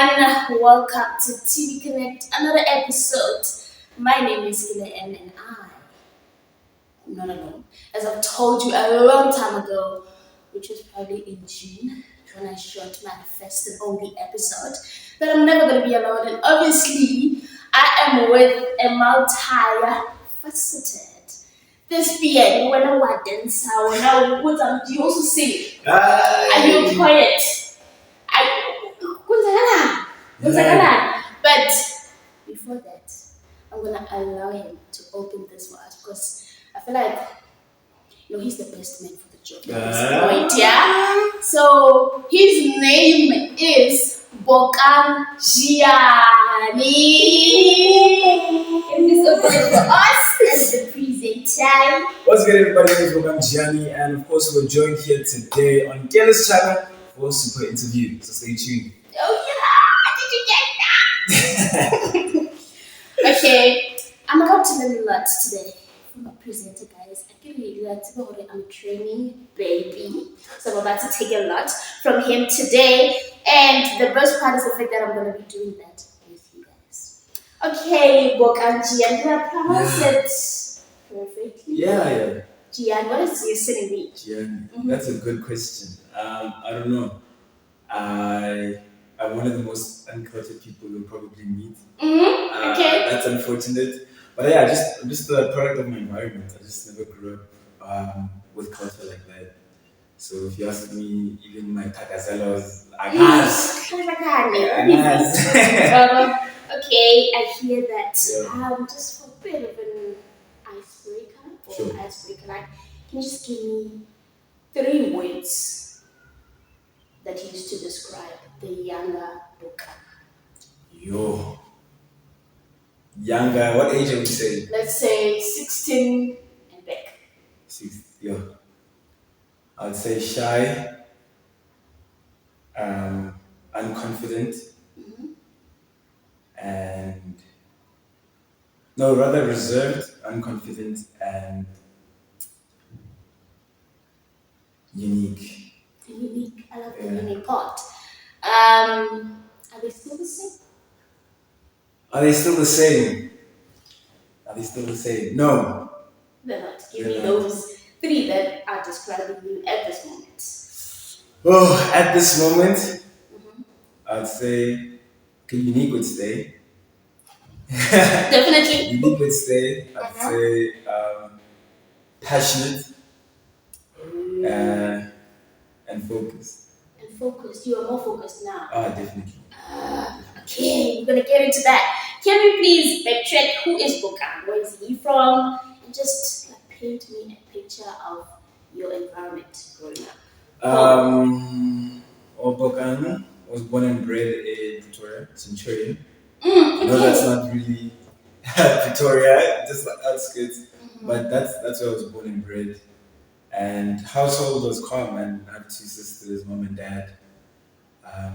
everyone. Welcome to TV Connect, another episode. My name is Gile and I'm not alone. As I've told you a long time ago, which was probably in June, when I shot my first and only episode, that I'm never going to be alone. And obviously, I am with a multi-faceted. This being when I was dancer, when I was, do you also sing? Are you a poet? But before that, I'm gonna allow him to open this word because I feel like he's the best man for the job at this point, yeah. So his name is Bokan Gianni. Can you open it for us as the presenter? What's good, everybody? My name is Bokan Gianni, and of course, we're joined here today on Gillis channel for a super interview. So stay tuned. Oh yeah! Did you get that? Okay, I'm about to learn a lot today from a presenter, guys. I can really like to know that I'm training baby, so I'm about to take a lot from him today. And the best part is the fact that I'm going to be doing that with you guys. Okay, Bokan, did I pronounce it perfectly? Yeah. Gian, what does your surname mean? Gian, that's a good question. I don't know. I'm one of the most uncultured people you'll probably meet. Okay. That's unfortunate. But yeah, I'm just the product of my environment. I just never grew up with culture like that. So if you ask me, even my takazalos, agas. Okay, I hear that. Yeah. Just for a bit of an icebreaker, Sure. like, can you just give me 3 words that you used to describe the younger Bokan? Yo. Younger, what age are we saying? Let's say 16 and back. 6, yeah. I'd say shy, unconfident, and no, rather reserved, unconfident, and unique. Unique. I love the unique part. Are they still the same? Are they still the same? Are they still the same? No. They're not. Give me those 3 that are describing you at this moment. Oh, at this moment, I'd say unique would stay. Definitely. Unique would stay. I'd say passionate and focused. And focused. You are more focused now. Definitely. Okay, we're gonna get into that. Can we please backtrack? Who is Bokan? Where is he from? And just paint me a picture of your environment growing up. Bokan was born and bred in Pretoria, Centurion. Okay. No, that's not really Pretoria, just the outskirts. But that's where I was born and bred. And household was calm, and I have 2 sisters, mom and dad.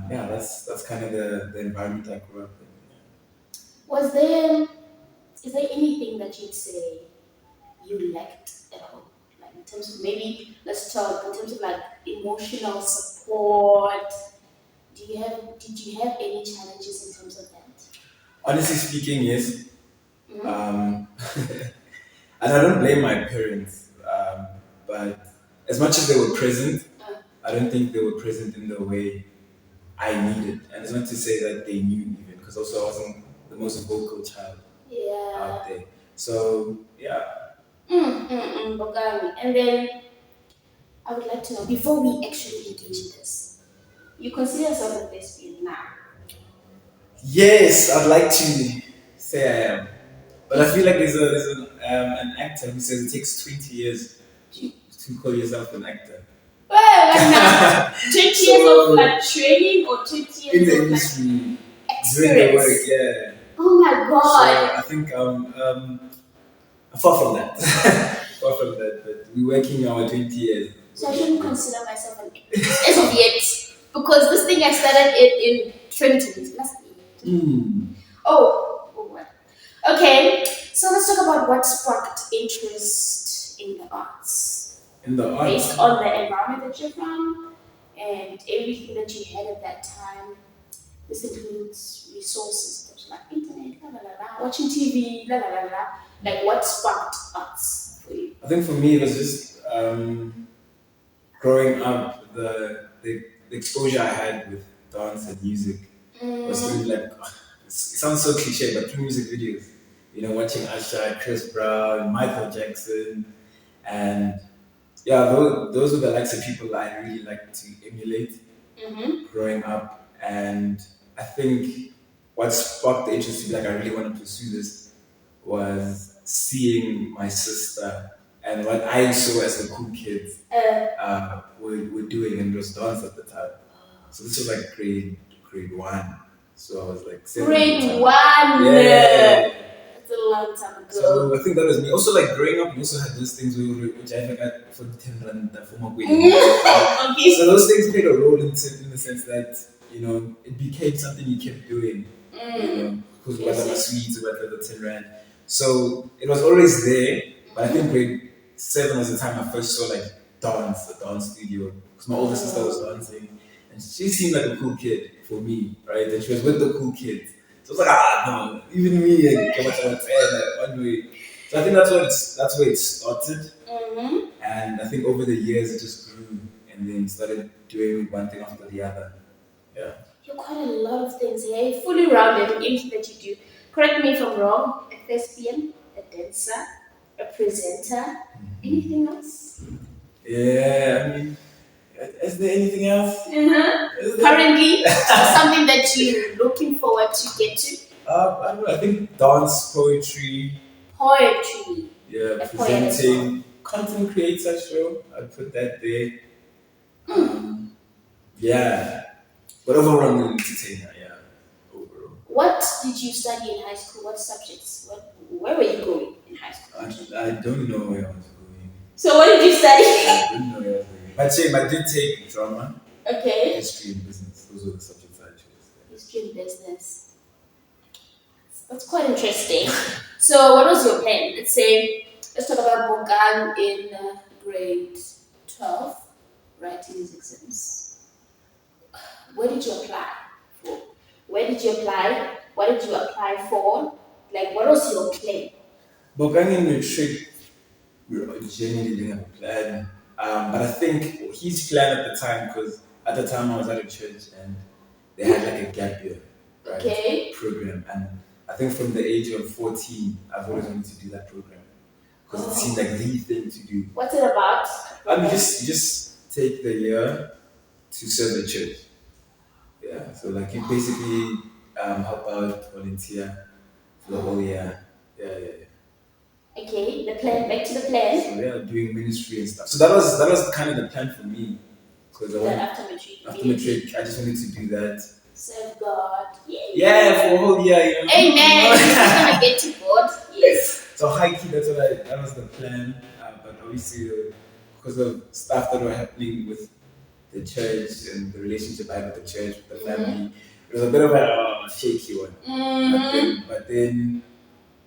That's kind of the environment I grew up in. Is there anything that you'd say you lacked at home? Like in terms of maybe, let's talk in terms of emotional support. Did you have any challenges in terms of that? Honestly speaking, yes. And I don't blame my parents, but as much as they were present, I don't think they were present in the way I needed. And it's not to say that they knew even, because also I wasn't the most vocal child out there. So, yeah. Bokan. And then I would like to know, before we actually engage in this, you consider yourself a lesbian now? Yes, I'd like to say I am. But I feel like there's an actor who says it takes 20 years to call yourself an actor. Well, now, 20 years of training or 20 years in the of industry, experience? doing the work, yeah. Oh my God. So I think far from that. Far from that, but we're working our 20 years. So I shouldn't consider myself an actress as of yet, because this thing I started in 2020 last year. Oh, well. Okay, so let's talk about what sparked interest in the arts. In the arts? Based on the environment that you're from and everything that you had at that time. This includes resources like internet, la la la la, watching TV, la la la la. Like what sparked arts for you? I think for me it was just growing up, the exposure I had with dance and music was through like it sounds so cliche, but through music videos. You know, watching Usher, Chris Brown, Michael Jackson, and yeah, those were the likes of people I really like to emulate growing up. And I think what sparked the interest to be like I really want to pursue this was seeing my sister and what I saw as the cool kids were doing in those dance at the time. So this was like grade one. So I was like seven at the Grade time. one. Yeah. That's a long time ago. So I think that was me. Also, like growing up, you also had those things which I forgot for the 10 rand for my Okay. So those things played a role in the sense that it became something you kept doing. Because what are the sweets, what are the 10 rand. So it was always there. But I think grade 7 was the time I first saw like a dance studio. Because my older sister was dancing, and she seemed like a cool kid for me, right? And she was with the cool kids. So I was like, no, even me, like, one way. So I think that's where it started. And I think over the years it just grew and then started doing one thing after the other. Yeah. You're quite a lot of things here. You're fully rounded in anything that you do. Correct me if I'm wrong. A thespian, a dancer, a presenter. Anything else? Yeah, I mean, is there anything else? Currently, something that you're looking forward to get to? I don't know. I think dance, poetry. Poetry. Yeah, A presenting, content creator show. I'd put that there. Yeah, but overall, I'm an entertainer. Yeah, overall. What did you study in high school? What subjects? Where were you going in high school? I don't know where I was going. So what did you study? I don't know where I was going. But I did take drama, Okay. history, and business. Those were the subjects I chose. History and business. That's quite interesting. So what was your plan? Let's talk about Bogan in grade 12, writing his exams. Where did you apply for? Where did you apply? What did you apply for? Like, what was your plan? But in matric, we were genuinely didn't have a plan. But I think his plan at the time, because at the time I was at a church and they had like a gap year Okay. program. And I think from the age of 14, I've always wanted to do that program. Because it seemed like the thing to do. What's it about? I mean, you just take the year to serve the church. Yeah, so like you basically help out, volunteer for the whole year. Yeah. Okay, the plan. Back to the plan. So yeah, doing ministry and stuff. So that was kind of the plan for me, because Then after matric. after matric, I just wanted to do that. Serve God. Yeah. Yeah, for a whole year. Amen. You're just gonna get to God. Yes. So high key, that was the plan. But obviously, because of stuff that were happening with the church and the relationship I had with the church, with the family, it was a bit of a shaky one. But then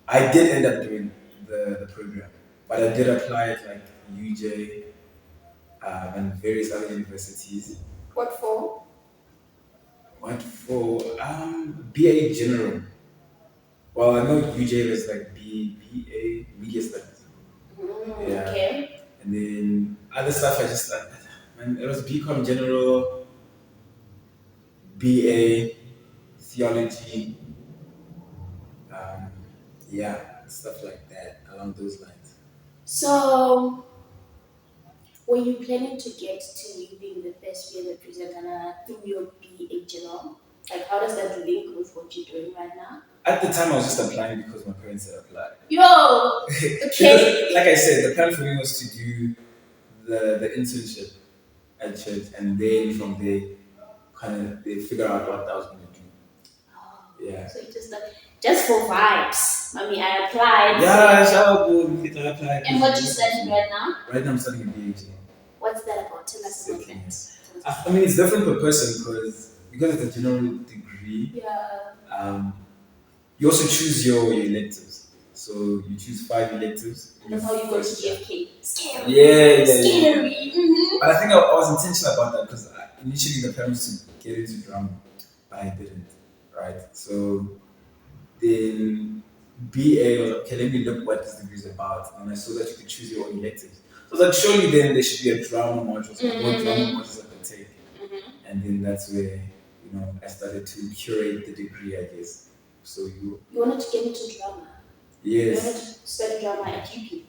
I did end up doing the program. But I did apply at like UJ and various other universities. What for? What for? BA General. Well, I know UJ was like BA Media Studies. Yeah. Okay. And then other stuff it was BCom General, BA Theology, stuff like that along those lines. So, were you planning to get to you being the best being the presenter through your BA General? Like, how does that link with what you're doing right now? At the time, I was just applying because my parents had applied. Yo! Okay. Because, like I said, the plan for me was to do the internship at church, and then from there, they figure out what I was going to do. Yeah. So you just for vibes. Mommy, I applied. Yeah, shout out, I applied. And what you studying right now? Right now, I'm studying a BA. What's that about? Tell us about that. I mean, it's different per person because it's a general degree. Yeah. You also choose your electives. So you choose 5 electives. That's how you go to GFK. Scary. Yeah. Scary. But I think I was intentional about that because initially the plan was to get into drama. but I didn't. Right. So then BA was like, okay, let me look what this degree is about. And I saw that you could choose your own electives. So I was like, surely then there should be a drama module, so more drama modules I could take. And then that's where, I started to curate the degree, I guess. So You wanted to get into drama. You wanted yes. to study drama at UP.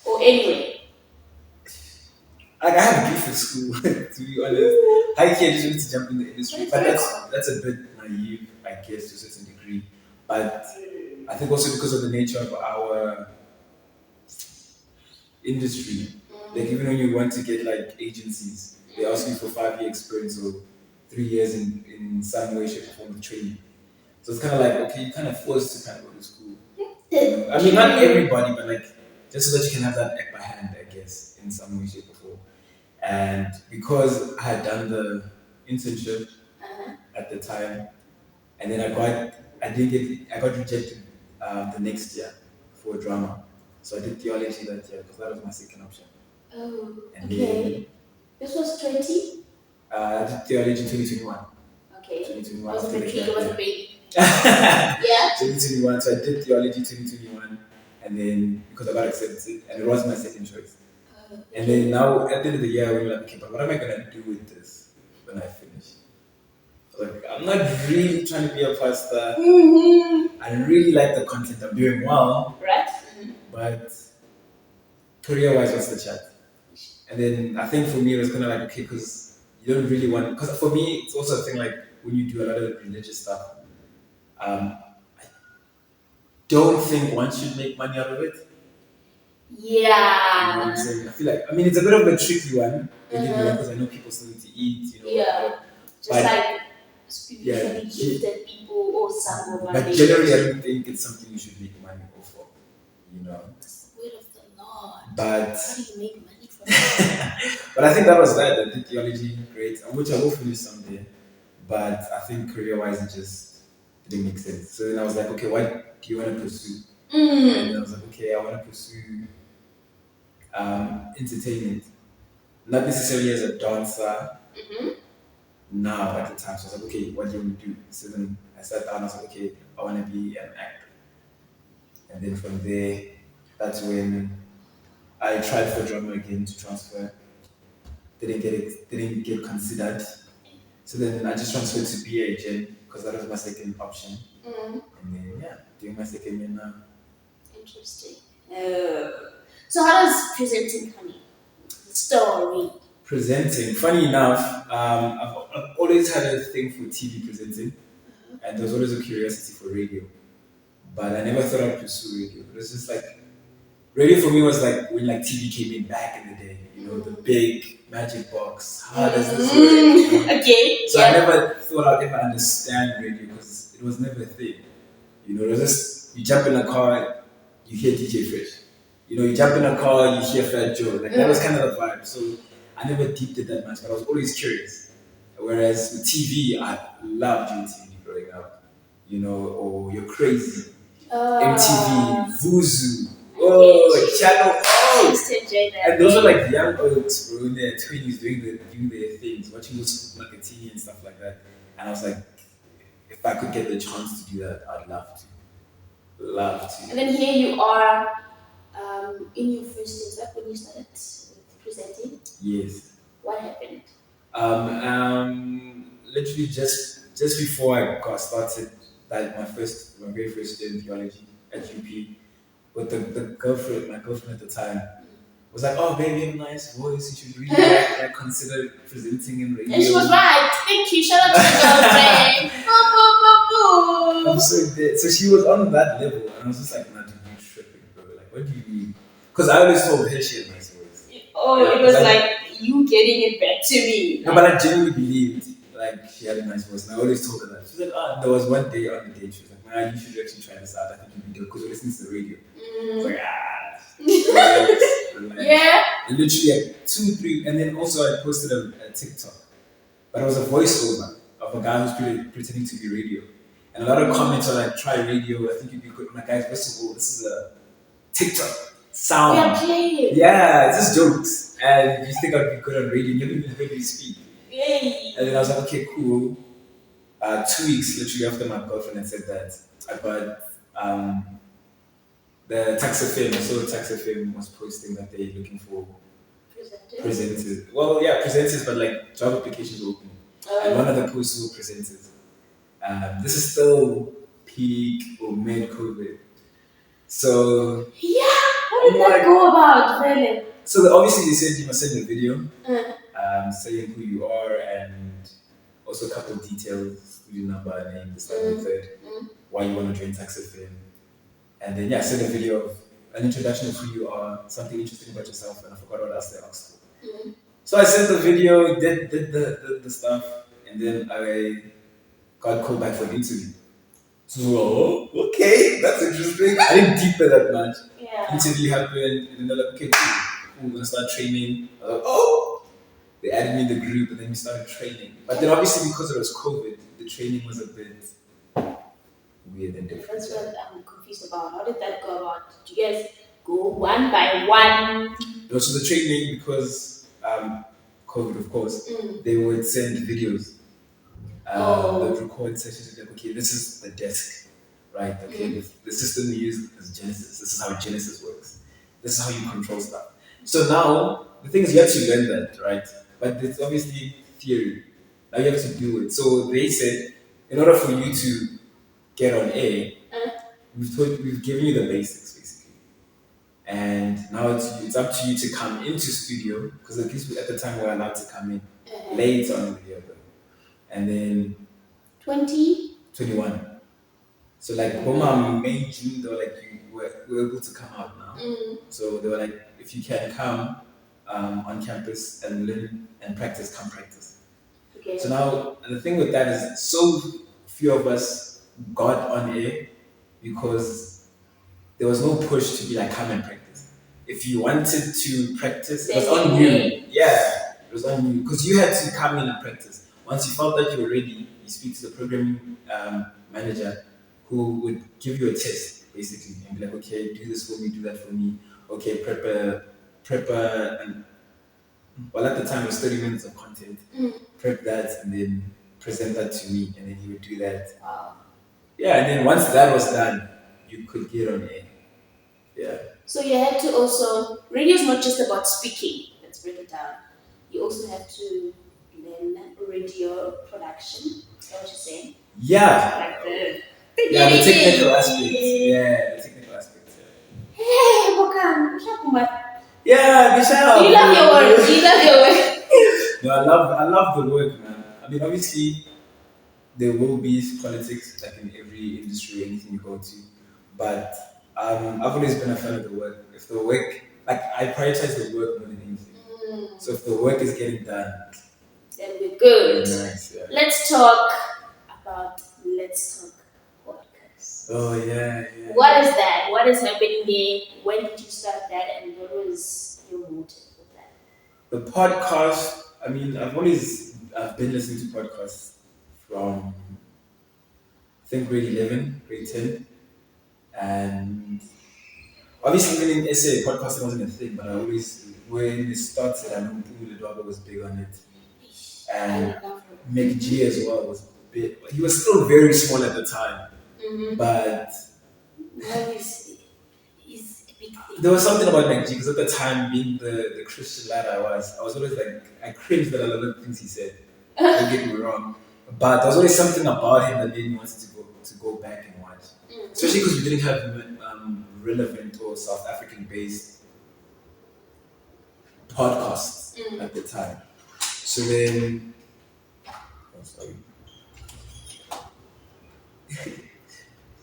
Or anyway. Like I had beef with school, to be honest. I just wanted to jump in the industry. But that's a bit naive, I guess, to a certain degree. But I think also because of the nature of our industry, like even when you want to get like agencies, they ask you for 5 year experience or 3 years in some way, shape, or form of training. So it's kind of like, okay, you're kind of forced to kind of go to school. I mean, not everybody, but like just so that you can have that upper hand, I guess, in some way, shape, or form. And because I had done the internship at the time, and then I got rejected the next year for drama. So I did theology that year because that was my second option. Oh, And okay. This was 20? I did theology in 2021. Okay. 2021 Was after a the matric, gap was a year. baby. Yeah? 2021. So I did theology 2021, and then because I got accepted, and it was my second choice. And then now at the end of the year, we were like, okay, but what am I gonna do with this when I finish? Like, I'm not really trying to be a pastor. I really like the content. I'm doing well, Right? but career-wise, what's the chat? And then I think for me, it was kind of like, okay, because you don't really want. Because for me, it's also a thing like when you do a lot of religious stuff. I don't think one should make money out of it. You know what I'm Yeah. saying? I feel like, I mean, it's a bit of a tricky one, because I know people still need to eat, Yeah. Just But- like spiritually Yeah. gifted people or some of But generally, I don't think it's something you should make money off of, It's the word of the Lord. But How do you make money from it? but I think that was that. I did theology, great, which I will finish someday. But I think career-wise, it just didn't make sense. So then I was like, okay, what do you want to pursue? And then I was like, okay, I want to pursue entertainment, not necessarily as a dancer. Now at the time, so I was like, okay, what do you want to do? So then I sat down. I was like, okay, I want to be an actor. And then from there, that's when I tried for drama again to transfer. Didn't get considered. So then I just transferred to BA Gen because that was my second option. And then doing my second year now. Interesting. So how does presenting come in? The story. Presenting, funny enough, I've always had a thing for TV presenting, and there was always a curiosity for radio. But I never thought I'd pursue radio. It was just like radio for me was like when like TV came in back in the day, the big magic box. How does this work? Okay. So I never thought I'd ever understand radio because it was never a thing. It was just you jump in a car, you hear DJ Fresh. You jump in a car, you hear Fat Joe. Like that was kind of the vibe. So I never deeped it that much, but I was always curious. Whereas with TV, I loved TV growing up. Or You're Crazy, MTV, Vuzu, Channel I O. used to enjoy that. And those were like young oaks, bro, in their 20s doing their things, watching those like TV and stuff like that. And I was like, if I could get the chance to do that, I'd love to. Love to. And then here you are in your first years, back when you started presenting. Yes. What happened? Literally just before I got started, like my very first year in theology at UP, with the girlfriend, my girlfriend at the time, was like, "Oh, baby, you have a nice voice. You should really consider presenting in radio." And she was right. Thank you. Shout out to the girlfriend. Boo, boo, boo, boo. I'm so dead. So she was on that level, and I was just like, "Nah, dude, you tripping, bro. Like, what do you mean?" Because I always told her she had a nice voice. Oh, it was like you getting it back to me. No, but I genuinely believed like she had a nice voice, and I always told her that. She was like, there was one day on the date, she was like, "Man, you should actually try this out. I think you'd be good because we're listening to the radio." I was like, relax. Yeah. And literally like 2, 3, and then also I posted a TikTok, but it was a voiceover of a guy who's pretending to be radio, and a lot of comments are like, "Try radio. I think you'd be good." I'm like, guys, first of all, this is a TikTok sound. We are playing. Yeah, it's just jokes. And you think I'd be good on radio, you haven't even heard me speak. Yay. And then I was like, okay, cool. 2 weeks literally after my girlfriend had said that, I got the Tax FM. I saw Tax FM was posting that they're looking for presenters. Well, yeah, presenters, but like job applications open. And one of the posts were presenters. This is still peak or mid COVID. So Yeah, how did that go about, really? So obviously they said you must send a video saying who you are and also a couple of details, student number, name, this, that, and the third, why you want to join Tax FM. And then send a video of an introduction of who you are, something interesting about yourself, and I forgot what else they asked for. So I sent the video, did the stuff, and then I got called back for an interview. So, okay, that's interesting. I didn't deeper that much. Yeah. Interview happened, and then they're like, okay, cool, we're gonna start training. I was like, oh, they added me in the group, and then we started training. But then obviously because it was COVID, the training was a bit weird and different. That's what I'm confused about. How did that go about? Did you guys go one by one? So the training, because COVID, of course, they would send videos. They would record sessions like, okay, this is the desk, right? Okay, the system we use is Genesis. This is how Genesis works. This is how you control stuff. So now the thing is, you have to learn that, right? But it's obviously theory. Now you have to do it. So they said, in order for you to get on air, we've given you the basics basically, and now it's up to you to come into studio, because at least at the time we were allowed to come in late on the year, and then 2021. So like May, June, they were like we're able to come out now. So they were like, if you can come on campus and learn and practice, come practice. Okay. So now the thing with that is, so few of us got on air because there was no push to be like, come and practice. If you wanted to practice, it was on you. Yeah, it was on you, because you had to come in and practice. Once you felt that you were ready, you speak to the programming manager, who would give you a test basically and be like, okay, do this for me, do that for me. Okay, prepare, and well, at the time it was 30 minutes of content. Prep that and then present that to me, and then he would do that. Wow. Yeah, and then once that was done, you could get on air. Yeah. So you had to also, radio is not just about speaking. Let's break it down. You also have to learn radio production. Is that what you're saying? Yeah. Like the technical aspects. Yeah, the technical aspects. Hey, Bokan, Shakuma. Yeah, Michelle. You love your work. You love your work. No, I love the work, man. I mean, obviously, there will be politics like in every industry, anything you go to, but I've always been a fan of the work. If the work, like, I prioritize the work more than anything. So if the work is getting done, then we're good. Nice, yeah. Let's talk podcast. Oh yeah. What is that? What is happening there? When did you start that, and what was your motive with that? The podcast, I mean, I've been listening to podcasts from, I think, grade 11, grade 10. And obviously, even in SA, podcasting wasn't a thing, but when it started, I know Mpumi Ledwaba was big on it. And McG as well was big. He was still very small at the time. But He's a big thing. there was something about McG, because at the time, being the Christian lad I was always like, I cringed at a lot of things he said. Don't get me wrong. But there was always something about him that made me want to go back and watch. Especially because we didn't have relevant or South African based podcasts at the time. So then, sorry.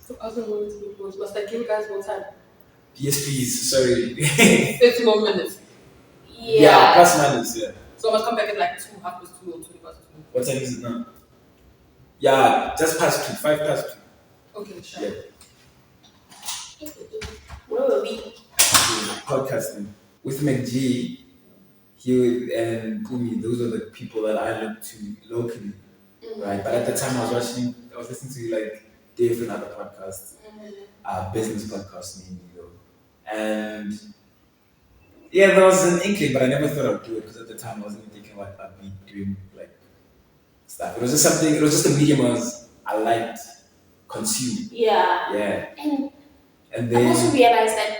So I was going to be close. Must I give you guys more time? Yes, please. Sorry. 30 more minutes. Yeah. Plus minus. Yeah. So I must come back at like 2, half past 2 or 20 past 2. What time is it now? Yeah, just past 2, 5 past 2. Okay, sure. Yeah. Where were we? Podcasting with McG. He and Pumi, those are the people that I look to locally, right? But at the time I was listening to like different other podcasts, business podcasts mainly though. And yeah, there was an inkling, but I never thought I'd do it, because at the time I wasn't thinking what I'd be doing like stuff. It was just something. It was just a medium I liked consume. Yeah. Yeah, And and I've also then realized that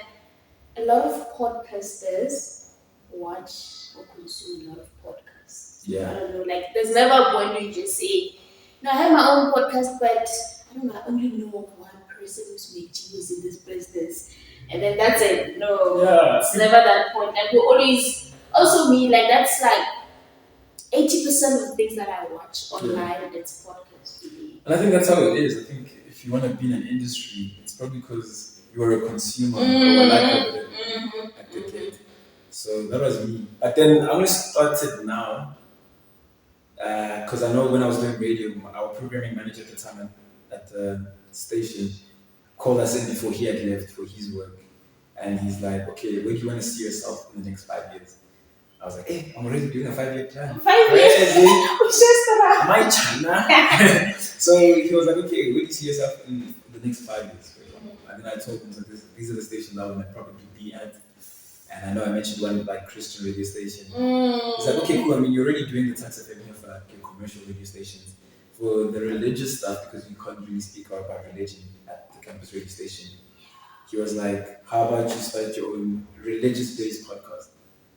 a lot of podcasters watch or consume a lot of podcasts. I yeah, don't know, like there's never a point where you just say, no, I have my own podcast, but I don't know, I only know of one person who's making genius in this business. And then that's it. No, yeah. it's never that point. Like we always also me, like that's like 80% of the things that I watch online, it's podcasts really. And I think that's how it is. I think if you want to be in an industry, it's probably because you are a consumer or a like of it at the kid. So that was me. But then I only started now because I know when I was doing radio, our programming manager at the time at the station called us in before he had left for his work. And he's like, okay, where do you want to see yourself in the next 5 years? I was like, hey, I'm already doing a 5-year plan. 5 years? Crazy. Which is that? Am I China? So he was like, okay, where do you see yourself in the next 5 years? And then I told him, so these are the stations I want to probably be at. And I know I mentioned one like Christian radio station. He's like, okay, cool. I mean, you're already doing the tax FM here for like your commercial radio stations. For the religious stuff, because we can't really speak about religion at the campus radio station, he was like, how about you start your own religious-based podcast?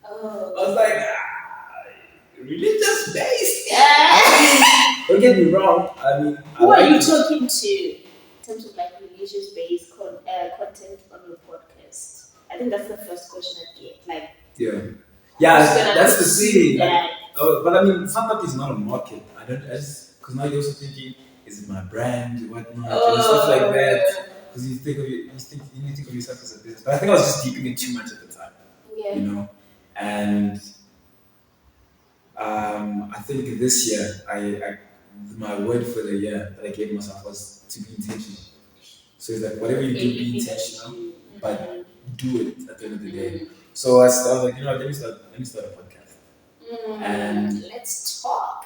Oh. I was like, religious-based? Yeah. Don't get me wrong. I mean, Who I are you like it. talking to in terms of like religious-based content on your podcast? I think that's the first question I get. Like, Yeah, who's gonna that's the see thing. that? Like, but I mean, sometimes it's not a market. I just because now you're also thinking, is it my brand, whatnot, and stuff like that. Because you think you think of yourself as a business. But I think I was just deeping it too much at the time, Yeah. you know. And I think this year, my word for the year that I gave myself was to be intentional. So it's like whatever you do, be intentional, but do it at the end of the day. So I was like, you know, let me start a podcast. And Let's talk.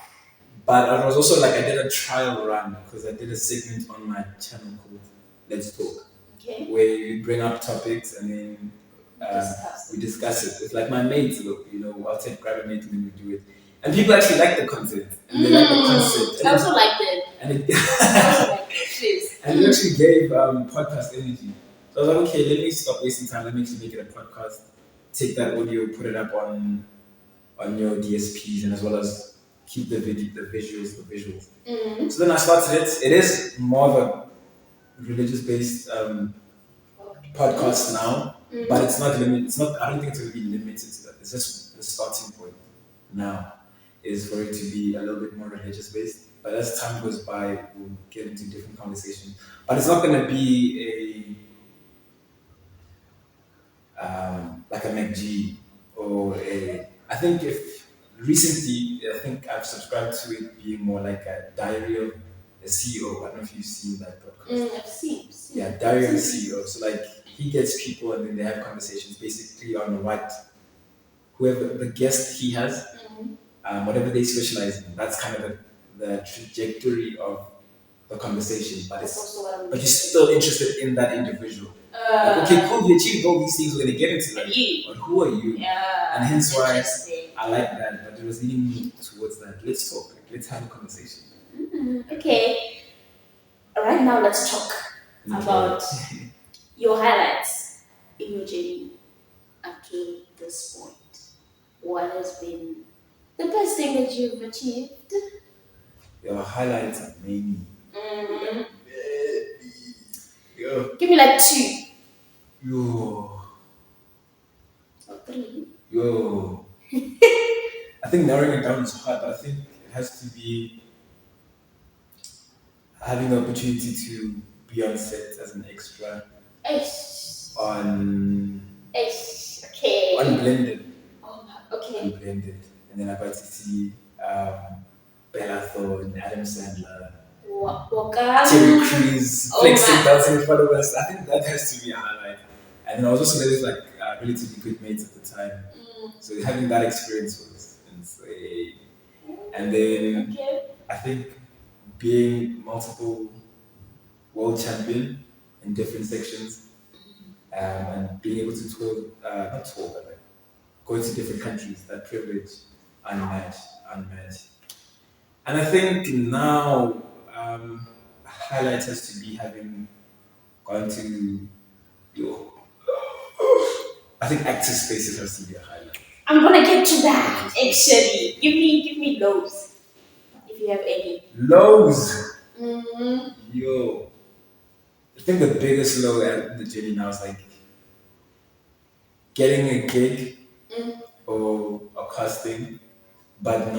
but I was also like I did a trial run because I did a segment on my channel called Let's Talk, Okay. where you bring up topics and then we discuss it. It's like my mates, you know, I'll grab a mate and then we do it. And people actually like the content and they like the concept. I also like it. And it, I also like it. Please. and it actually gave podcast energy. So I was like, okay, let me stop wasting time. Let me actually make it a podcast. Take that audio, put it up on your DSPs, and as well as keep the visuals. So then I started it. It is more of a religious-based podcast now, but it's not limited. It's not. I don't think it's going to be limited to that. It's just the starting point now is for it to be a little bit more religious-based. But as time goes by, we'll get into different conversations. But it's not going to be like a McG or a. I think I think I've subscribed to it being more like a diary of a CEO. I don't know if you've seen that podcast. I've seen. Yeah, diary of a CEO. So like he gets people and then they have conversations basically on whoever the guest he has, whatever they specialize in. That's kind of the trajectory of the conversation, but you're still interested in that individual. Like, okay, cool, you achieved all these things, we're gonna get into that. But who are you? Yeah. And hence why I like that, but it was leading me towards that. Let's talk, let's have a conversation. Okay. Right now, let's talk about your highlights in your journey up to this point. What has been the best thing that you've achieved? Your highlights are mainly. Yo. Give me like 2 Yo. or 3. Yo. I think narrowing it down is hard, but I think it has to be having the opportunity to be on set as an extra on Okay. Blended. Oh my. Okay. On Blended. And then I got to see Bella Thorne, Adam Sandler, Terry Crews, flexing, dancing in front of us. I think that has to be a highlight. And then I was also there with like relatively good mates at the time. So having that experience was insane. And then I think being multiple world champion in different sections and being able to but like go to different countries, that privilege, unmatched. And I think now a highlight has to be having gone to your. I think active spaces has to be a highlight. I'm gonna get to that actually. Give me those if you have any. Lows. Mm-hmm. Yo. I think the biggest low at the journey now is like getting a gig or a casting, but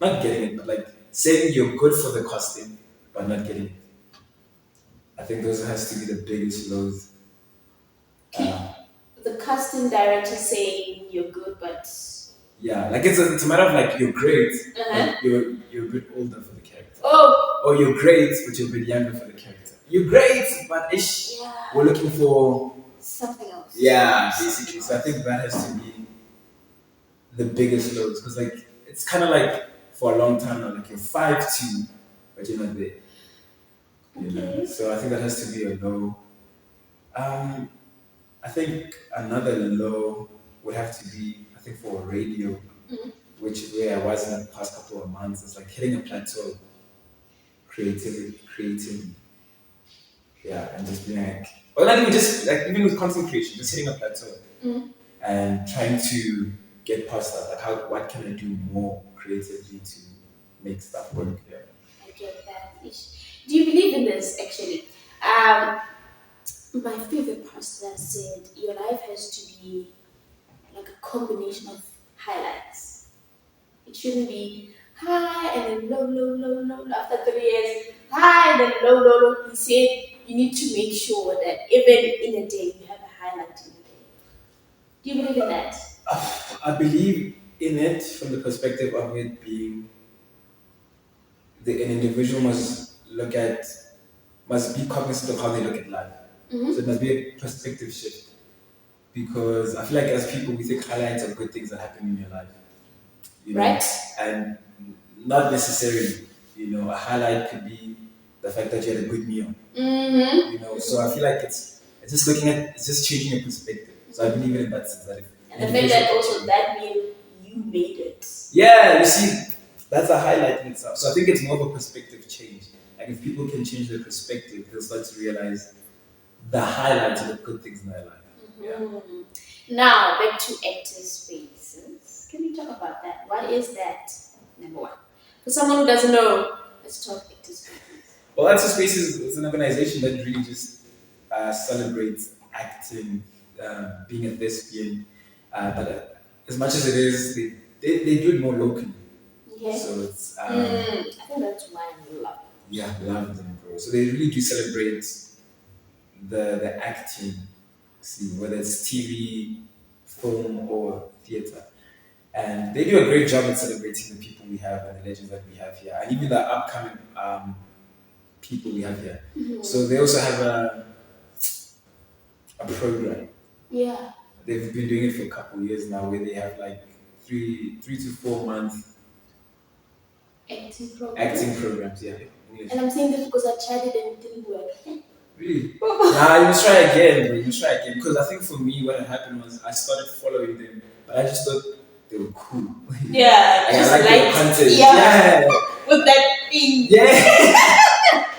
not getting it, but like saying you're good for the casting, but not getting it. I think those has to be the biggest lows. The casting director saying you're good, but Yeah, like it's a matter of like you're great, Uh-huh. but you're a bit older for the character. oh Or you're great, but you're a bit younger for the character. You're great, but ish, yeah, we're looking for something else. yeah, basically. So I think that has to be the biggest lows because like it's kind of like for a long time now, like you're 5'2", but you're not there. You know? Okay. So I think that has to be a low. I think another low would have to be I think for radio, which is where I was in the past couple of months. It's like hitting a plateau creatively. Yeah, and just being like, or not even just like even with content creation, just hitting a plateau and trying to get past that. Like, what can I do more creatively to make stuff work? Yeah. I get that. Do you believe in this actually? My favorite pastor said your life has to be like a combination of highlights. It shouldn't be high and then low, low, low, low, low. After 3 years, high and then low, low, low. He said you need to make sure that even in a day you have a highlight in the day. Do you believe in that? I believe in it from the perspective of it being an individual must be cognizant of how they look at life. Mm-hmm. So it must be a perspective shift. Because I feel like as people we think highlights are good things that happen in your life. You know? Right. And not necessarily, a highlight could be the fact that you had a good meal. Mm-hmm. So I feel like it's just changing your perspective. So I believe in that sense that if And the fact that also that meal you made it. yeah, you see, that's a highlight in itself. So I think it's more of a perspective change. Like if people can change their perspective, they'll start to realize the highlights of the good things in their life. Mhm. Now back to active spaces. Can we talk about that? What is that? Number one. For someone who doesn't know, let's talk active spaces. Well, Active Spaces is an organization that really just celebrates acting, being a thespian. But as much as it is, they do it more locally. Okay. So it's I think that's why I love it. yeah, love them, bro. So they really do celebrate the acting scene, whether it's TV, film, or theater. And they do a great job at celebrating the people we have and the legends that we have here, and even the upcoming people we have here. So they also have a program. Yeah. They've been doing it for a couple of years now, where they have like 3 to 4 month Acting program. acting programs. Yeah, English. And I'm saying this because I tried it and it didn't work. Really? Nah, you must try again, bro. You must try again. Because I think for me, what had happened was I started following them, but I just thought they were cool. Yeah, And just I like their like content. yeah, with that thing. Yeah.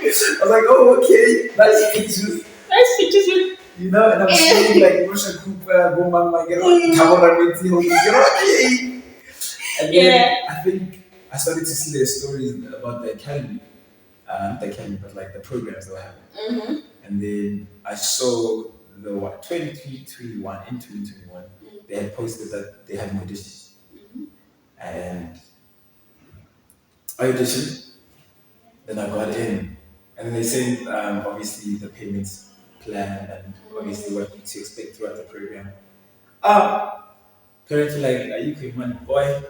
I was like, oh, okay. Nice pictures. Nice pictures with And I'm seeing like Russia Cooper, Goma, okay. And then I think I started to see their stories about the academy. Not the academy, but like the programs they were having. And then I saw the 2021, in 2021, they had posted that they had an audition. And I auditioned, then I got in. And then they sent obviously the payments plan and obviously what you to expect throughout the program. Parents were like, are you kidding, man, boy?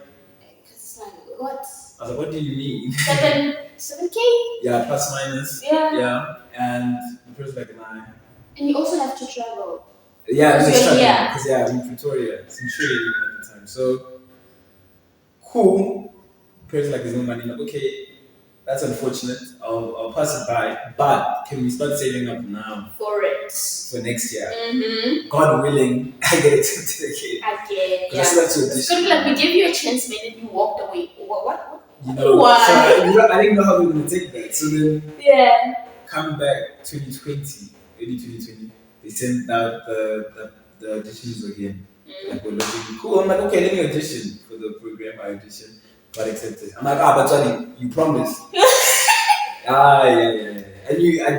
it's like what? I was like, what do you mean? 7K? Yeah, plus minus. Yeah. Yeah. And the parents were like, nah. And you also have to travel. Yeah, Because it's you're struggling, here. because yeah, I'm in Pretoria, it's in Shirley even at the time. So cool. Parents like there's no money. Like, okay, that's unfortunate. I'll pass it by. But can we start saving up now For it. for next year? Mm-hmm. God willing, I get accepted again. I get Because I still have to It's gonna audition. be like we gave you a chance, man, and you walked away. What? You know, Why? so I didn't know how they were gonna take that. So then Yeah. come back 2020, early 2020, they sent out the auditions again. Like we're looking cool. I'm like, okay, let me audition for the program. I auditioned, got accepted. I'm like, but Charlie, you promised. Yeah. And I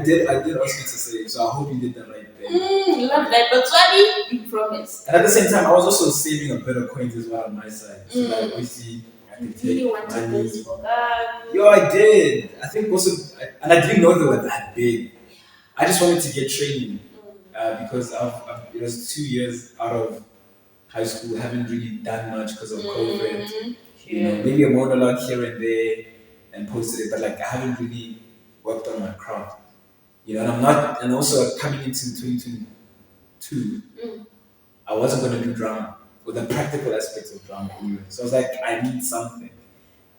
did ask you to say, so I hope you did the right thing. Love that. But Charlie, you promised. And at the same time, I was also saving a bit of coins as well on my side. So like, obviously, I You could really take wanted money. this for God. Yo, I did. I think also, and I didn't know they were that big. I just wanted to get training because it was 2 years out of high school, haven't really done much because of COVID. You know, maybe a monologue here and there and posted it, but like I haven't really worked on my craft. You know, and I'm not, and also coming into 2022, I wasn't going to do drama or the practical aspects of drama anyway. So I was like, I need something.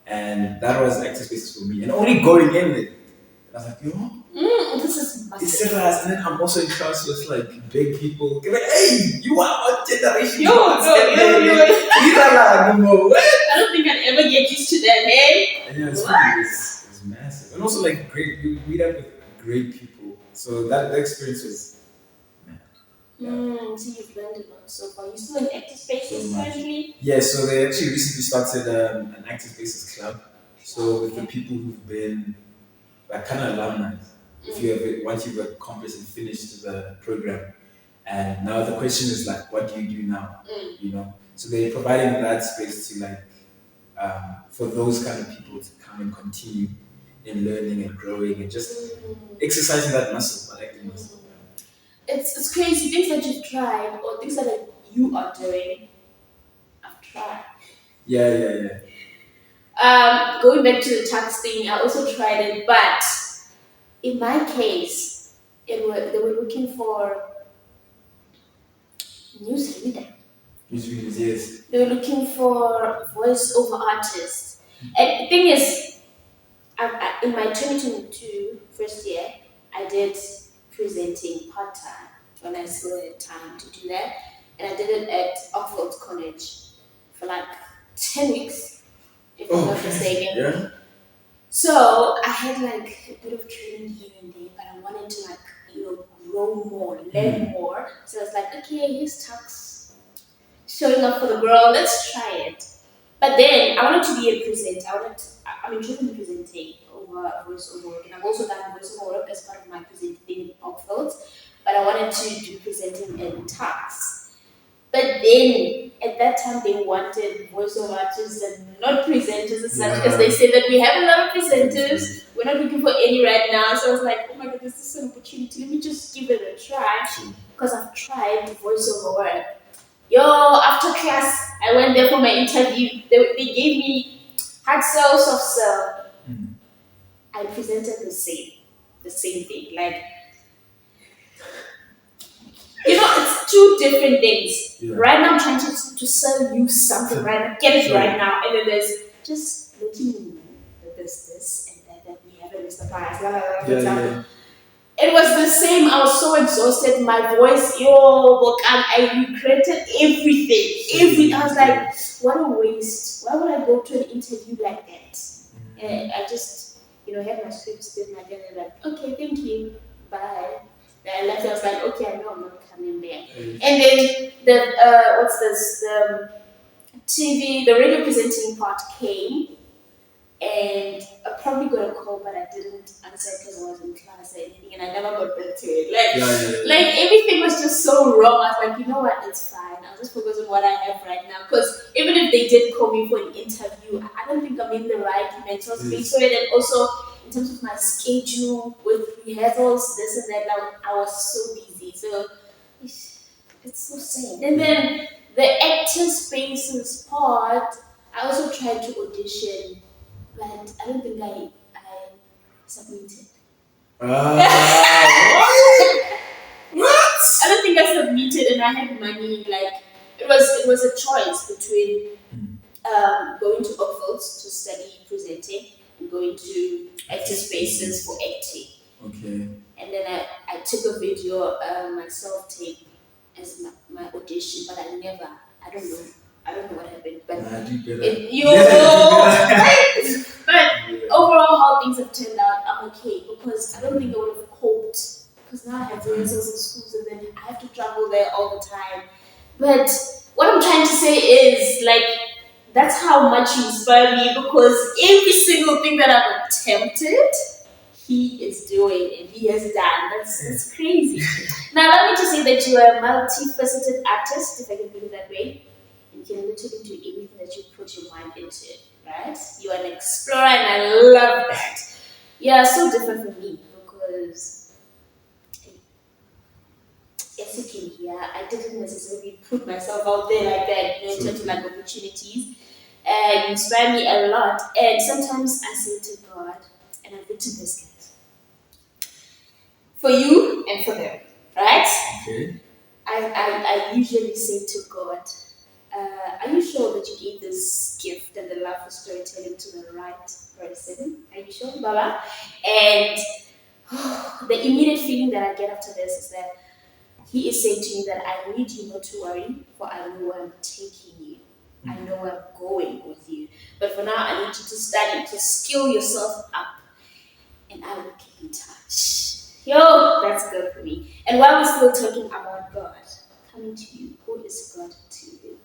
And that was active spaces for me. And only going in it, I was like, yo, This is it's massive. serious. And then I'm also in class with like big people. They're like, hey, you are on generation. Yo. I I don't think I'd ever get used to that, man. And yeah, it's massive. And also like great, you meet up with great people. So that the experience was, man. So you've learned a lot so far. You're still in active spaces So much. currently? Yeah, so they actually recently started an active spaces club. So with the people who've been like kind of alumni, if you have once you've accomplished and finished the program, and now the question is like, what do you do now? You know, so they're providing that space to like for those kind of people to come and continue in learning and growing and just exercising that muscle, I like the muscle. It's crazy. Things that you've tried or things that you are doing, I've tried. Yeah. Going back to the tax thing, I also tried it, but in my case, they were looking for newsreader. Newsreaders, yes. They were looking for voiceover artists. And the thing is, in my 2022 first year, I did presenting part time when I still had time to do that. And I did it at Oxford College for like 10 weeks, if I'm not mistaken. Yeah. So I had like a bit of training here and there, but I wanted to like, grow more, learn more. So I was like, okay, here's tax showing up for the girl, let's try it. But then I wanted to be a presenter. I'm interested in presenting over voiceover work, and I've also done voiceover work as part of my presenting in Oxford. But I wanted to do presenting in tax. But then at that time they wanted voiceover artists and not presenters as such, because they said that we have a lot of presenters. We're not looking for any right now. So I was like, oh my god, this is an opportunity. Let me just give it a try. Because I've tried voiceover work. Yo, after class, I went there for my interview. They gave me hard sell, soft sell. I presented the same thing. Like, it's two different things. Yeah. Right now, I'm trying to sell you something right now, get it Sure. right now, and then there's just letting you know that there's this and that we have a Mr. Price, blah, blah, blah, for example. Yeah. It was the same. I was so exhausted. My voice, I regretted everything. I was like, what a waste. Why would I go to an interview like that? And I just, had my scripts, did my dinner, like, okay, thank you, bye. Then I left. I was like, okay, I know I'm not coming there. And then the TV, the radio presenting part came. And I probably got a call, but I didn't answer because I was in class or anything, and I never got back to it. Like everything was just so wrong. I was like, you know what, it's fine. I'll just focus on what I have right now. Because even if they did call me for an interview, I don't think I'm in the right mental space for it. And also, in terms of my schedule with rehearsals, this and that, I was so busy. So it's so sad. And then the actor spaces part, I also tried to audition. But I don't think I submitted. What? I don't think I submitted, and I had money. Like it was a choice between going to Oxford to study presenting and going to acting spaces for acting. Okay. And then I took a video myself tape as my audition, but I don't know what happened. But I do better. But what I'm trying to say is like that's how much you inspire me because every single thing that I've attempted, he is doing and he has done. That's crazy. Now allow me to say that you are a multifaceted artist, if I can put it that way. You can literally do everything that you put your mind into, right? You are an explorer and I love that. Yeah, so different from me because as you can hear, I didn't necessarily put myself out there like that, in terms of like opportunities. And you inspire me a lot. And sometimes I say to God, and I've written this guys, for you and for them, right? Okay. I usually say to God, are you sure that you gave this gift and the love for storytelling to the right person? Are you sure, Baba? And the immediate feeling that I get after this is that He is saying to me that I need you not to worry, for I know where I'm taking you. I know where I'm going with you. But for now, I need you to study, to skill yourself up, and I will keep in touch. Yo, that's good for me. And while we're still talking about God, coming to you, who is God to you?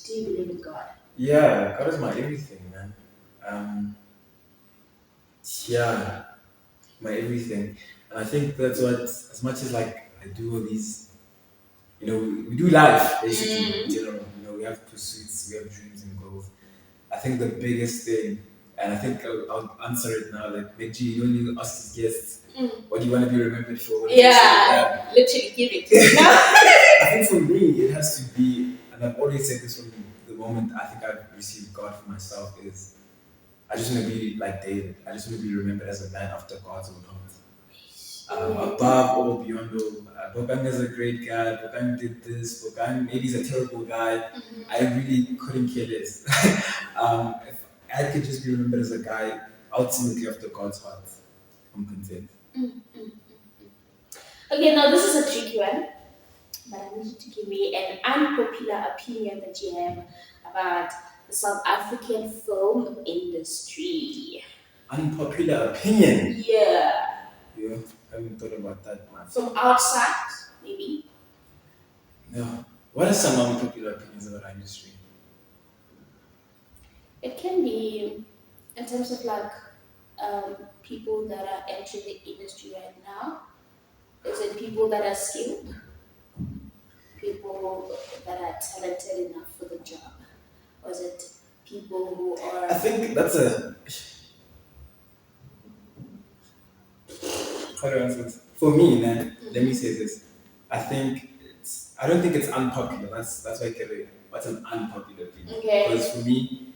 Do you believe in God? Yeah, God is my everything, man. Yeah, my everything. And I think that's what, as much as like I do all these, we do life basically in general. We have pursuits, we have dreams and goals. I think the biggest thing, and I think I'll answer it now, like Benji, you don't need to ask his guests, what do you want to be remembered for? What do you say? Literally give it. I think for me, it has to be, and I've always said this from the moment I think I've received God for myself, is I just want to be like David. I just want to be remembered as a man after God's own heart. Above all, beyond all. Bokang is a great guy. Bokang did this. Bokang maybe he's a terrible guy. I really couldn't care less. If I could just be remembered as a guy ultimately after God's heart, I'm content. Okay, now this is a tricky one, but I need you to give me an unpopular opinion that you have about the South African film industry. Unpopular opinion. Yeah. Yeah, I haven't thought about that much. From outside, maybe. No. What are some unpopular opinions about our industry? It can be in terms of like people that are entering the industry right now. Is it people that are skilled? People that are talented enough for the job? Or is it people who I are think that's a. How do I answer this? For me, man, let me say this. I don't think it's unpopular. That's why I get it. What's an unpopular opinion? okay? Because for me,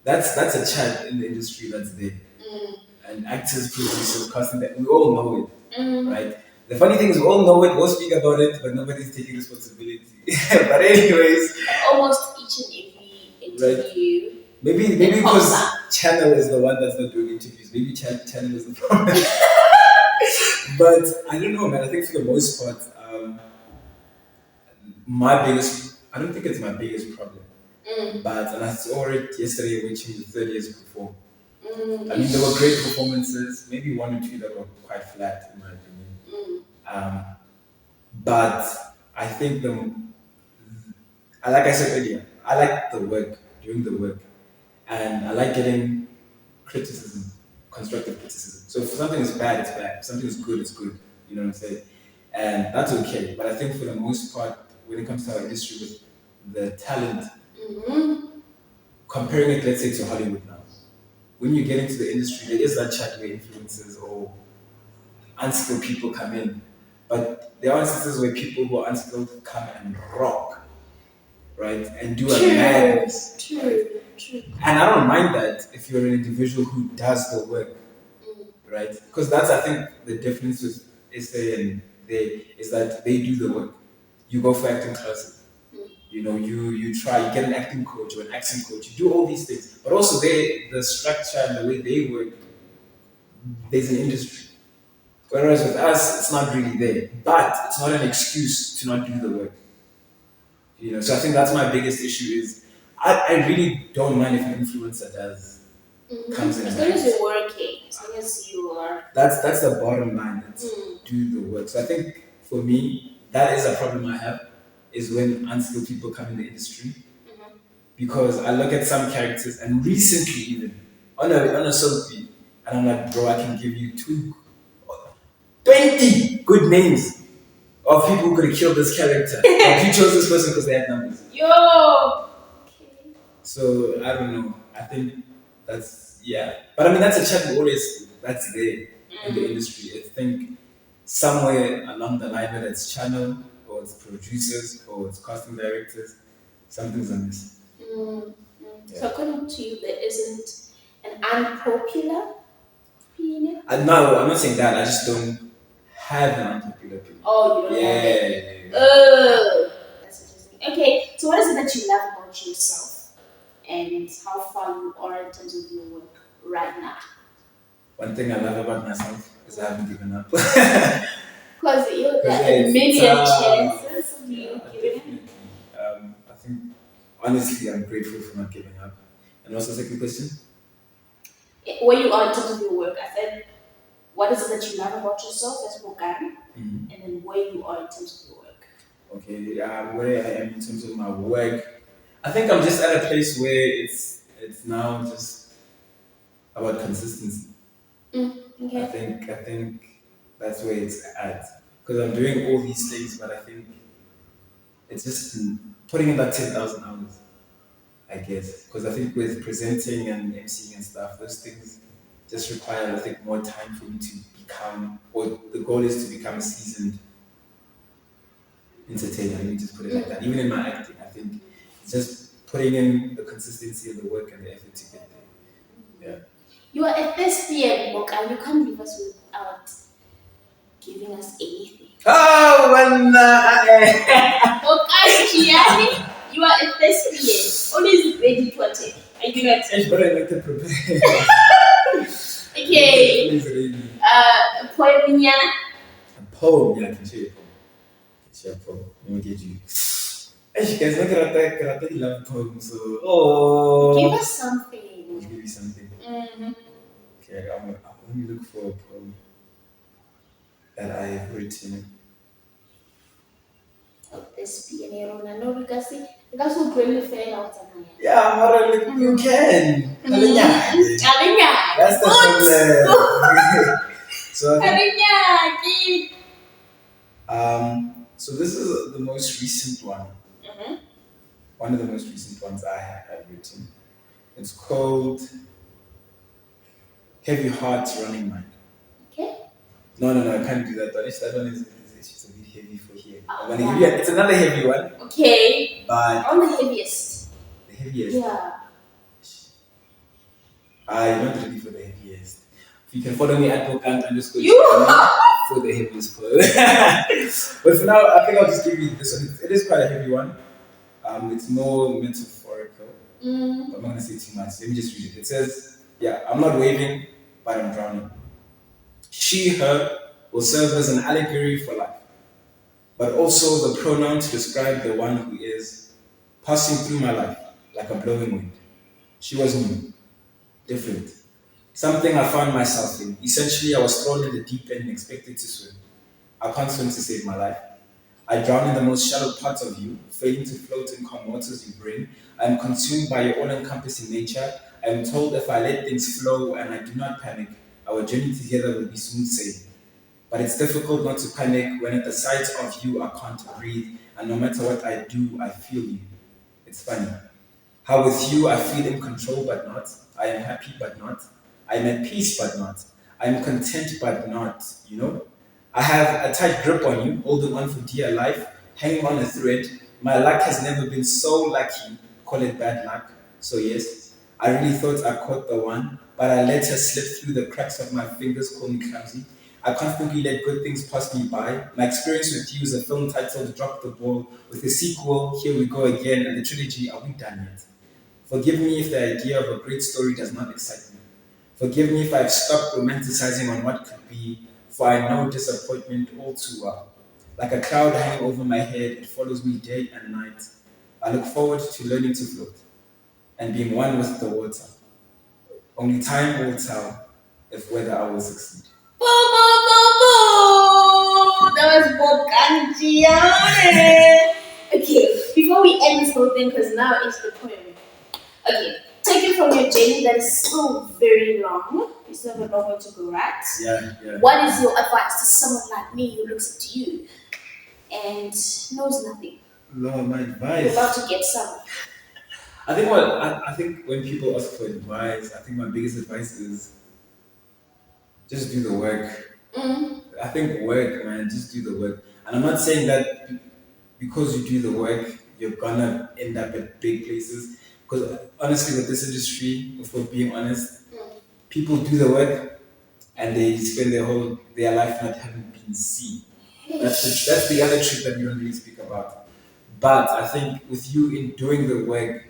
that's a chat in the industry that's there. And actors, producers, casting that we all know it, right? The funny thing is we all know it, we'll speak about it, but nobody's taking responsibility. But anyways, Almost each and every interview. maybe because Channel is the one that's not doing interviews. Maybe Channel is the problem. But I don't know, man. I think for the most part, I don't think it's my biggest problem. But, and I saw it yesterday watching the third years perform. I mean, there were great performances, maybe one or two that were quite flat, in my opinion. But I think like I said earlier, I like the work, doing the work. And I like getting criticism, constructive criticism. So if something is bad, it's bad. If something is good, it's good. You know what I'm saying? And that's okay. But I think for the most part, when it comes to our industry with the talent, comparing it, let's say, to Hollywood now, when you get into the industry, there is that chat where influencers or unskilled people come in. But there are instances where people who are unskilled come and rock, right? And do a madness. True. And I don't mind that if you're an individual who does the work, right? Because that's, I think, the difference with SA and they is that they do the work. You go for acting classes. You try, you get an acting coach or an accent coach. You do all these things. But also the structure and the way they work, there's an industry. Whereas with us, it's not really there. But it's not an excuse to not do the work. So I think that's my biggest issue is I really don't mind if an influencer comes in. As long as you're working, as long as you are. That's the bottom line. It's do the work. So I think for me, that is a problem I have. is when unskilled people come in the industry. Because I look at some characters, and recently even on a soapy, and I'm like, bro, I can give you 20 good names of people who could have killed this character. But you chose this person because they had numbers. Yo. Okay. So I don't know. I think that's but I mean that's a chat we always that's there in the industry. I think somewhere along the line, whether it's channel or it's producers or it's casting directors, something's amiss. So according to you, there isn't an unpopular opinion? No, I'm not saying that. I just don't have an unpopular opinion. Oh, you don't have it? That's interesting. Okay, so what is it that you love about yourself and how far you are in terms of your work right now? One thing I love about myself is I haven't given up. Because you're a million chances of you giving up. I think, honestly, I'm grateful for not giving up. And what's the second question? Where you are in terms of your work, I said, what is it that you love about yourself as Bogan, and then where you are in terms of your work? Okay, where I am in terms of my work, I think I'm just at a place where it's now just about consistency. Okay. I think that's where it's at, because I'm doing all these things, but I think it's just putting in that 10,000 hours, I guess, because I think with presenting and emceeing and stuff, those things just require, I think, more time for me to become, or the goal is to become a seasoned entertainer. Let me just put it like that. Even in my acting, I think it's just putting in the consistency of the work and the effort to get there. Yeah. You are a thespian, Bogan. You can't leave us without giving us anything. Oh, when Bogan Gianni, you are a thespian. Always ready to attack. I do not. but I like to prepare. Okay. Poem niya. A poem, yeah, I can share a poem. Share a poem. Let me get you. Hey, guys, look at that. I love poems. So, Give us something. I'll give you something. Okay, let me look for a poem that I have written. Thespian, Ronaldo, because we're going to fail out tonight. Yeah, Mara, you can. Kalinya. That's the problem. So, so this is the most recent one. One of the most recent ones I have written. It's called Heavy Heart, Running Mind. Okay. No, I can't do that one. That one is just a bit heavy for here. Oh, I'm gonna give you it's another heavy one. Okay. But On the heaviest. the heaviest. Yeah. You're not ready for the heaviest. If you can follow me at Bogan underscore for the heaviest part. But for now, I think I'll just give you this one. It is quite a heavy one. It's more metaphorical. I'm not gonna say too much. Let me just read it. It says, I'm not waving, but I'm drowning. She, her will serve as an allegory for life, but also the pronoun to describe the one who is passing through my life like a blowing wind. She was new, different, something I found myself in. Essentially, I was thrown in the deep end and expected to swim. I can't swim to save my life. I drown in the most shallow parts of you, failing to float in calm waters you bring. I am consumed by your all-encompassing nature. I am told if I let things flow and I do not panic, our journey together will be smooth sailing. But it's difficult not to panic when at the sight of you I can't breathe, and no matter what I do, I feel you. It's funny. How with you I feel in control but not. I am happy but not. I am at peace but not. I am content but not, I have a tight grip on you, holding on for dear life, hanging on a thread. My luck has never been so lucky, call it bad luck. So yes, I really thought I caught the one, but I let her slip through the cracks of my fingers, call me clumsy. I constantly let good things pass me by. My experience with you is a film titled Drop the Ball, with a sequel, Here We Go Again, and the trilogy, Are We Done Yet? Forgive me if the idea of a great story does not excite me. Forgive me if I've stopped romanticizing on what could be, for I know disappointment all too well. Like a cloud hanging over my head, it follows me day and night. I look forward to learning to float and being one with the water. Only time will tell if whether I will succeed. Boo, boo, boo, boo. That was Bogan Gianni. Okay, before we end this whole thing, because now it's the poem. Okay, take it from your journey that is still very long. You still have a long way to go, right? Yeah. What is your advice to someone like me who looks up to you and knows nothing? No, my You're advice. about to get some. I think when people ask for advice, I think my biggest advice is just do the work. Mm. I think work, man, just do the work. And I'm not saying that because you do the work, you're gonna end up at big places. Because honestly, with this industry, if we're being honest, people do the work and they spend their life not having been seen. That's the other truth that we don't really speak about. But I think with you in doing the work,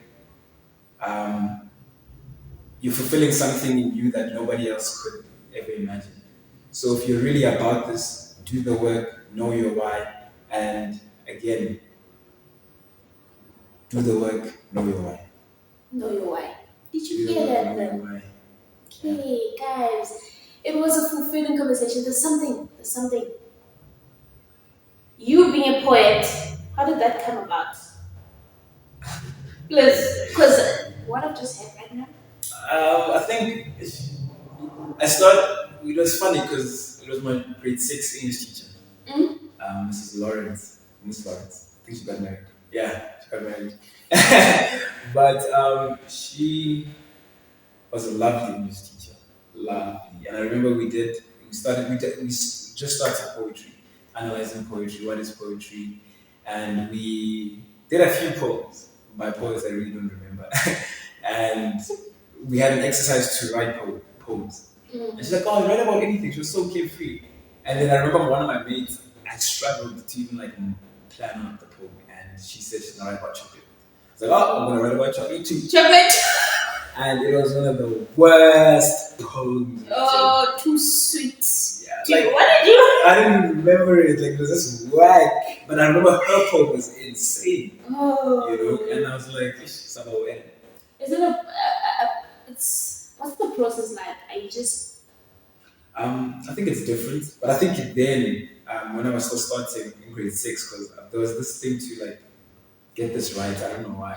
you're fulfilling something in you that nobody else could ever imagine. So if you're really about this, do the work, know your why, and again, do the work, know your why. Know your why. Did Do you the hear work, that know your though? why. Okay, guys, it was a fulfilling conversation. There's something. You being a poet, how did that come about? Please, because what I've just said right now. I think I started. It was funny because it was my grade 6 English teacher, Mm? Mrs. Lawrence. Miss Lawrence. I think she got married. Yeah, she got married. But she was a lovely English teacher. Lovely. And I remember we just started poetry, analyzing poetry, what is poetry, and we did a few poems. By poets, I really don't remember. And we had an exercise to write poems. And she's like, oh, write about anything. She was so carefree. And then I remember one of my mates, I struggled to even plan out the poem. And she said she's gonna write about chocolate. I was like, oh, I'm gonna write about chocolate too. Chocolate. And it was one of the worst poems. Oh, too sweet. Yeah, Dude, what did you? I didn't remember it. Like, it was just whack. But I remember her poem was insane. Oh. You know, and I was like, somewhere where? Is it it's what's the process like? Are you just I think it's different, but I think then when I was still starting in grade 6, because there was this thing to get this right. I don't know why. I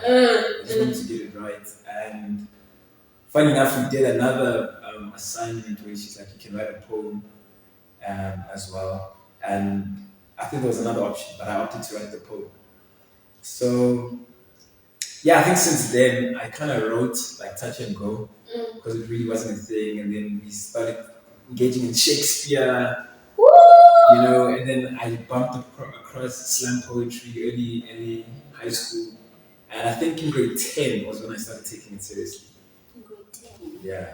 just wanted to get it right. And funny enough, we did another assignment where she's like, you can write a poem as well. And I think there was another option, but I opted to write the poem. So yeah, I think since then I kind of wrote touch and go because it really wasn't a thing. And then we started engaging in Shakespeare, woo? you know, and then I bumped across slam poetry early high school. And I think in grade 10 was when I started taking it seriously. In grade 10. Yeah.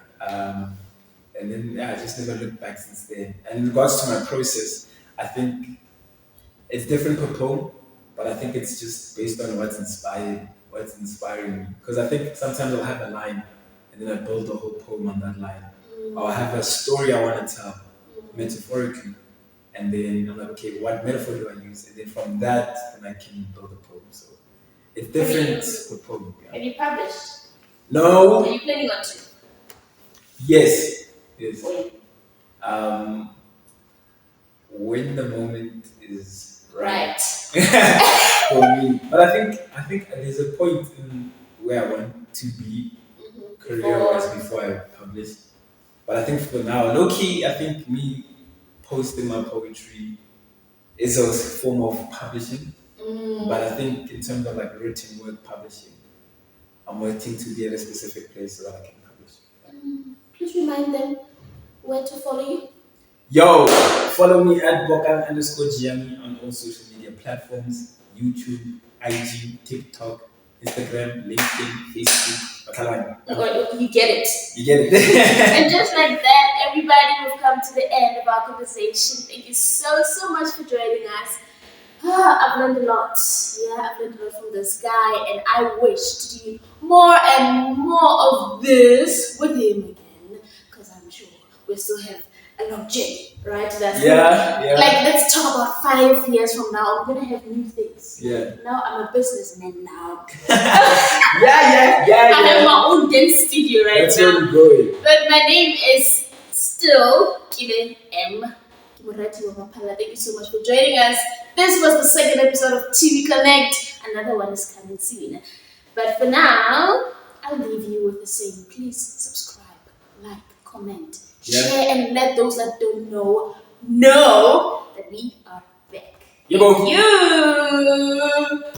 And then I just never looked back since then. And in regards to my process, I think it's different per poem, but I think it's just based on what's inspiring me. Because I think sometimes I'll have a line and then I build the whole poem on that line. Or I have a story I want to tell metaphorically. And then I'm like, okay, what metaphor do I use? And then from that, then I can build a poem. So it's different per poem. Yeah. Have you published? No. Are you planning on to? Yes. When? When the moment is Right. for me. But I think there's a point in where I want to be career-wise before I publish. But I think for now, low key, I think me posting my poetry is a form of publishing. But I think in terms of written word publishing, I'm waiting to be at a specific place so that I can publish. Please remind them where to follow you. Yo, follow me at Bokan_Gianni on all social media platforms: YouTube, IG, TikTok, Instagram, LinkedIn, Facebook. You get it. You get it. And just like that, everybody, we've come to the end of our conversation. Thank you so much for joining us. I've learned a lot. Yeah, I've learned a lot from this guy, and I wish to do more and more of this with him again, because I'm sure we still have a long journey, right? Yeah. Let's talk about 5 years from now. I'm gonna have new things. Yeah. Now I'm a businessman now. Yeah. I have my own dance studio right That's now. where we're going. But my name is still Kile M. Thank you so much for joining us. This was the second episode of TV Connect. another one is coming soon. But for now, I'll leave you with the saying: please subscribe, like, comment, share, and let those that don't know that we are back. Yo. Thank you.